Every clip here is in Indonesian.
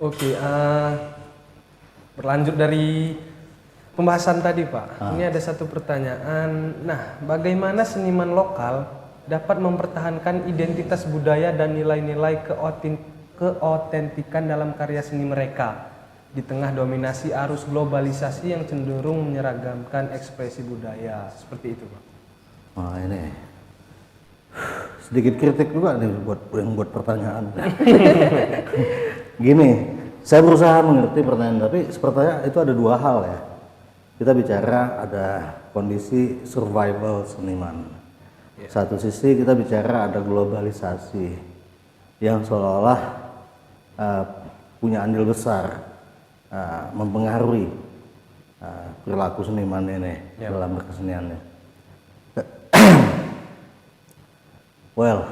Oke, berlanjut dari pembahasan tadi Pak. Ini ada satu pertanyaan. Nah, bagaimana seniman lokal dapat mempertahankan identitas budaya dan nilai-nilai keotentikan dalam karya seni mereka di tengah dominasi arus globalisasi yang cenderung menyeragamkan ekspresi budaya? Seperti itu Pak. Wah, ini sedikit kritik juga nih buat pertanyaan. Gini, saya berusaha mengerti pertanyaan, tapi sepertinya itu ada dua hal ya. Kita bicara ada kondisi survival seniman. Satu sisi kita bicara ada globalisasi yang seolah-olah punya andil besar mempengaruhi perilaku seniman ini dalam berkeseniannya. Well,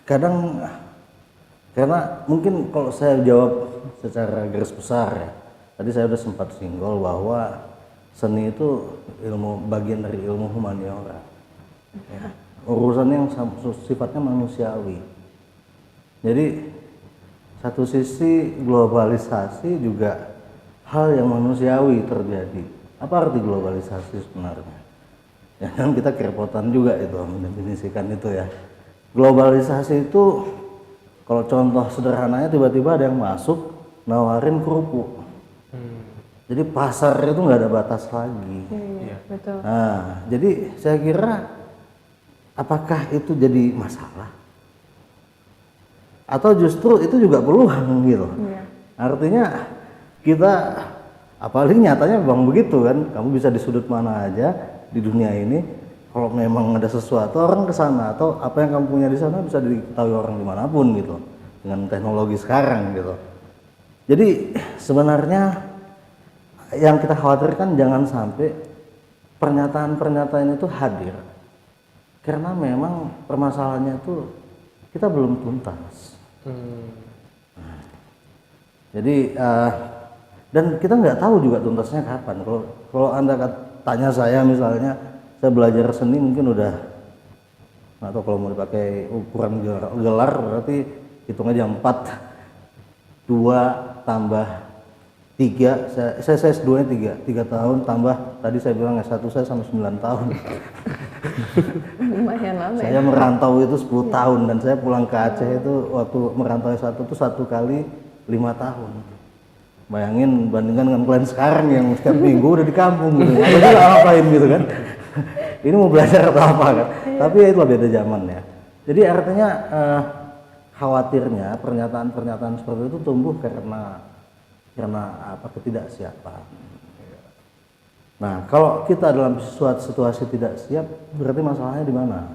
kadang karena mungkin kalau saya jawab secara garis besar ya, tadi saya sudah sempat singgol bahwa seni itu bagian dari ilmu humaniora, ya. Urusan yang sifatnya manusiawi. Jadi satu sisi globalisasi juga hal yang manusiawi terjadi. Apa arti globalisasi sebenarnya? Ya kan kita kerepotan juga itu mendefinisikan itu ya. Globalisasi itu kalau contoh sederhananya tiba-tiba ada yang masuk nawarin kerupuk. Jadi pasar itu nggak ada batas lagi. Betul. Nah, jadi saya kira apakah itu jadi masalah? Atau justru itu juga peluang gitu. Artinya kita apalagi nyatanya memang begitu kan, kamu bisa di sudut mana aja di dunia ini, kalau memang ada sesuatu orang ke sana atau apa yang kamu punya di sana bisa diketahui orang dimanapun gitu dengan teknologi sekarang gitu. Jadi sebenarnya yang kita khawatirkan jangan sampai pernyataan-pernyataan itu hadir karena memang permasalahannya itu kita belum tuntas. Jadi dan kita nggak tahu juga tuntasnya kapan. Kalau Anda tanya saya misalnya, saya belajar seni mungkin udah, atau kalau mau dipakai ukuran gelar berarti hitung aja 4, 2 tambah 3, saya S2 nya 3 tahun tambah tadi saya bilang S1 saya sama 9 tahun. Lumayan lama ya. Saya merantau itu 10 tahun dan saya pulang ke Aceh itu waktu merantau S1 itu 1 kali 5 tahun. Bayangin bandingkan dengan kalian sekarang yang setiap minggu udah di kampung gitu. Apa ngapain gitu kan. Ini mau belajar atau apa kan. Tapi ya itulah beda zaman ya. Jadi artinya khawatirnya pernyataan-pernyataan seperti itu tumbuh karena apa ketidaksiapan. Nah, kalau kita dalam suatu situasi tidak siap, berarti masalahnya di mana?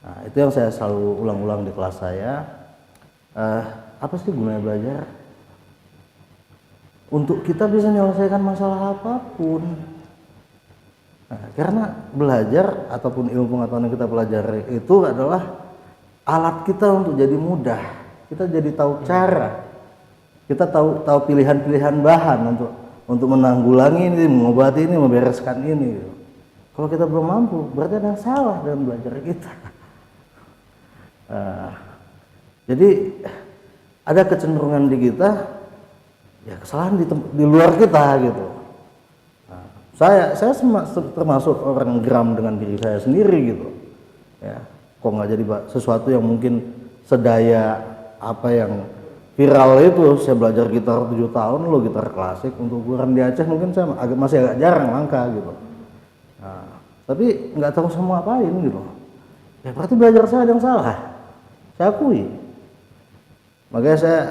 Nah, itu yang saya selalu ulang-ulang di kelas saya. Apa sih gunanya belajar? Untuk kita bisa menyelesaikan masalah apapun. Nah, karena belajar ataupun ilmu pengetahuan yang kita pelajari itu adalah alat kita untuk jadi mudah. Kita jadi tahu cara. Kita tahu pilihan-pilihan bahan untuk menanggulangi ini, mengobati ini, membereskan ini. Kalau kita belum mampu, berarti ada yang salah dalam belajar kita. Jadi ada kecenderungan di kita, ya kesalahan di luar kita gitu. Nah, saya termasuk orang geram dengan diri saya sendiri gitu. Ya, kok nggak jadi sesuatu yang mungkin sedaya apa yang viral itu. Saya belajar gitar 7 tahun loh, gitar klasik untuk ukuran di Aceh mungkin saya masih agak jarang langka gitu. Nah, tapi nggak tahu sama apain gitu. Ya berarti belajar saya ada yang salah. Saya akui. Makanya saya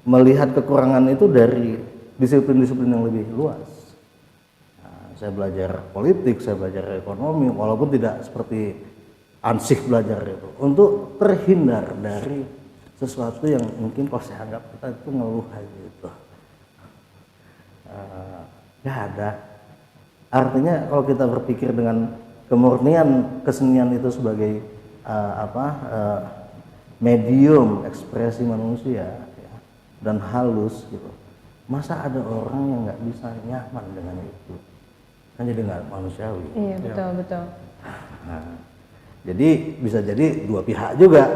melihat kekurangan itu dari disiplin-disiplin yang lebih luas. Nah, saya belajar politik, saya belajar ekonomi, walaupun tidak seperti ansih belajar itu, untuk terhindar dari sesuatu yang mungkin kalau saya anggap kita itu ngeluh aja gitu. Nggak ada. Artinya kalau kita berpikir dengan kemurnian kesenian itu sebagai medium ekspresi manusia ya, dan halus gitu, masa ada orang yang nggak bisa nyaman dengan itu, kan jadi nggak manusiawi. Iya betul. Nah, jadi bisa jadi dua pihak juga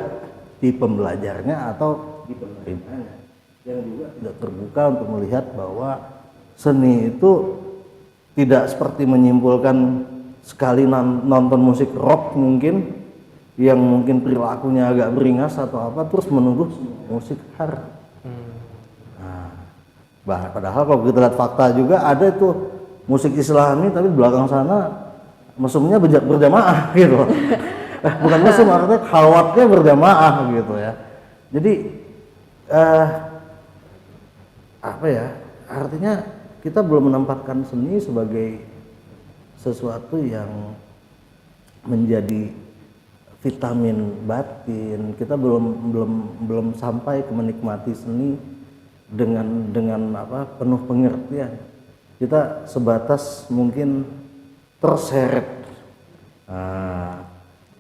di pembelajarnya atau di penerimanya, yang juga tidak terbuka untuk melihat bahwa seni itu tidak seperti menyimpulkan sekali nonton musik rock mungkin yang mungkin perilakunya agak beringas atau apa terus menuduh musik hard. Padahal kalau kita lihat fakta juga ada tuh musik Islami tapi di belakang sana mesumnya berjamaah gitu. Bukan mesum, artinya khalwatnya berjamaah gitu ya. Jadi apa ya? Artinya kita belum menempatkan seni sebagai sesuatu yang menjadi vitamin batin. Kita belum sampai ke menikmati seni dengan apa penuh pengertian. Kita sebatas mungkin terseret.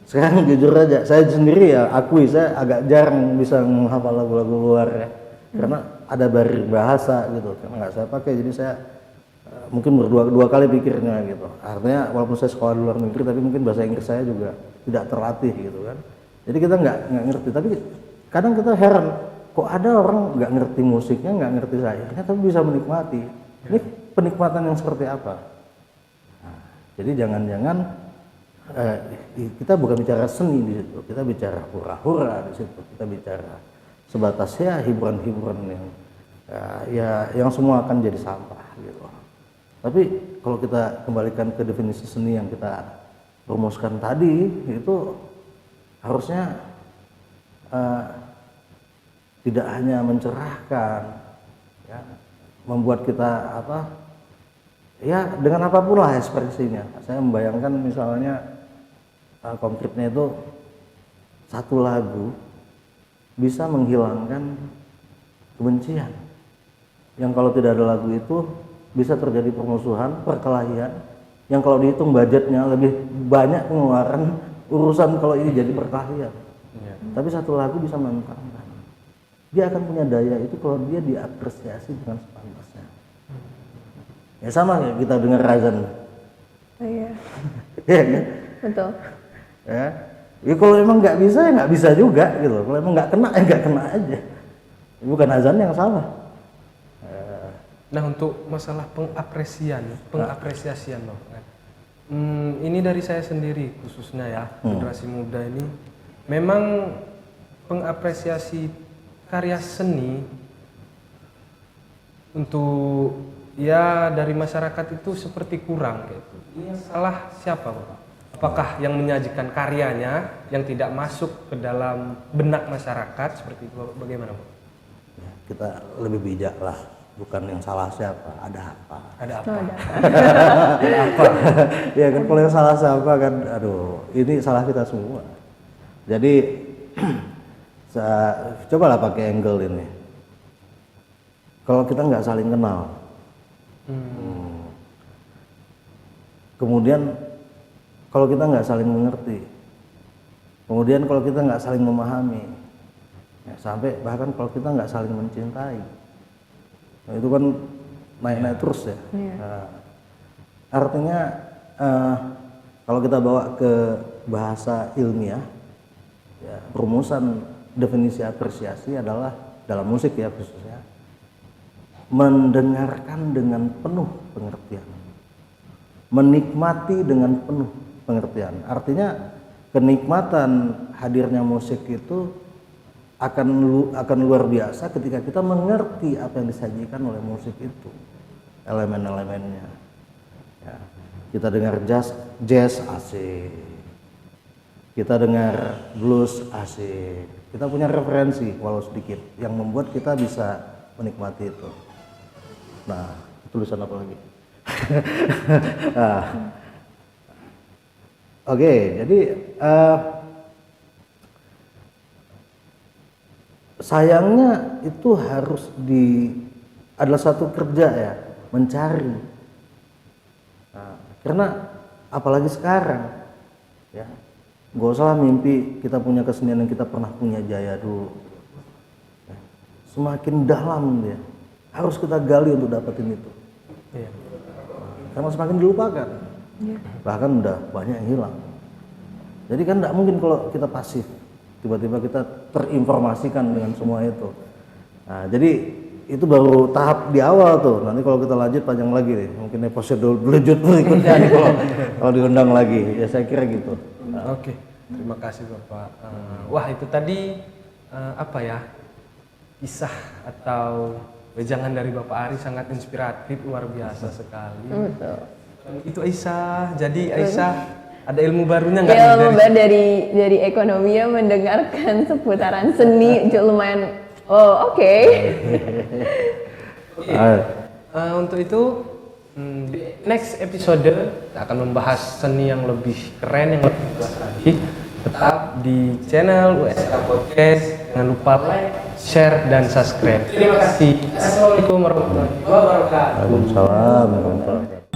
Sekarang jujur aja, saya sendiri ya akui saya agak jarang bisa menghafal lagu-lagu luar ya, karena ada barrier bahasa gitu, karena nggak saya pakai, jadi saya mungkin dua kali pikirnya gitu. Artinya walaupun saya sekolah di luar negeri, tapi mungkin bahasa Inggris saya juga tidak terlatih gitu kan. Jadi kita nggak ngerti, tapi kadang kita heran, kok ada orang nggak ngerti musiknya, nggak ngerti syairnya, tapi bisa menikmati. Ini penikmatan yang seperti apa? Nah, jadi jangan-jangan kita bukan bicara seni di situ, kita bicara hura-hura di situ, kita bicara sebatas ya hiburan-hiburan yang semua akan jadi sampah gitu. Tapi kalau kita kembalikan ke definisi seni yang kita rumuskan tadi, itu harusnya tidak hanya mencerahkan, ya, membuat kita apa, ya dengan apapun lah ekspresinya. Saya membayangkan misalnya konkretnya itu satu lagu bisa menghilangkan kebencian, yang kalau tidak ada lagu itu bisa terjadi permusuhan, perkelahian, yang kalau dihitung budgetnya lebih banyak pengeluaran urusan kalau ini jadi perkelahian. Tapi satu lagu bisa menenangkan. Dia akan punya daya itu kalau dia diapresiasi dengan sepantasnya. Ya sama kayak kita dengar azan. Iya. Iya kan? Betul. Ya kalau emang nggak bisa ya nggak bisa juga gitu. Kalau emang nggak kena ya nggak kena aja. Bukan azan yang salah. Nah, untuk masalah pengapresiasian loh kan. Ini dari saya sendiri khususnya ya, generasi muda ini memang pengapresiasi karya seni untuk ya dari masyarakat itu seperti kurang gitu. Ini yang salah siapa, Pak? Apakah yang menyajikan karyanya yang tidak masuk ke dalam benak masyarakat seperti itu, bagaimana, Pak? Ya, kita lebih bijak lah, bukan yang salah siapa, ada apa? Ada apa? Ada apa? Ya kan kalau yang salah siapa kan, aduh, ini salah kita semua. Jadi cobalah pakai angle ini. Kalau kita nggak saling kenal, kemudian kalau kita nggak saling mengerti, kemudian kalau kita nggak saling memahami, ya, sampai bahkan kalau kita nggak saling mencintai, nah, itu kan naik-naik terus ya. Nah, artinya kalau kita bawa ke bahasa ilmiah, ya, rumusan definisi apresiasi adalah dalam musik ya khususnya, mendengarkan dengan penuh pengertian, menikmati dengan penuh pengertian. Artinya kenikmatan hadirnya musik itu akan luar biasa ketika kita mengerti apa yang disajikan oleh musik itu, elemen-elemennya. Ya, kita dengar jazz asik, kita dengar blues asik, kita punya referensi walau sedikit yang membuat kita bisa menikmati itu. Nah, tulisan apa lagi? Oke, jadi sayangnya itu harus adalah satu kerja ya, mencari. Nah, karena apalagi sekarang, ya, gak usah mimpi kita punya kesenian yang kita pernah punya jaya dulu. Ya, semakin dalam dia, harus kita gali untuk dapetin itu. Iya. Karena semakin dilupakan. Bahkan udah banyak yang hilang. Jadi kan tidak mungkin kalau kita pasif, tiba-tiba kita terinformasikan dengan semua itu. Nah, jadi itu baru tahap di awal tuh. Nanti kalau kita lanjut panjang lagi nih, mungkin episode lanjut berikutnya nih kalau diundang lagi. Ya saya kira gitu. Oke, terima kasih Bapak. Wah itu tadi apa ya, kisah atau wejangan dari Bapak Ari sangat inspiratif, luar biasa sekali. Betul. Itu Aisyah, jadi Aisyah ada ilmu barunya nggak? Ya, nih Mbak dari ekonomi ya, mendengarkan seputaran seni lumayan. Oh, oke. Untuk itu di next episode kita akan membahas seni yang lebih keren, yang lebih luas lagi. Tetap di channel USK Podcast. Jangan lupa like, share, dan subscribe. Terima kasih. Assalamualaikum warahmatullahi wabarakatuh. Waalaikumsalam warahmatullahi wabarakatuh.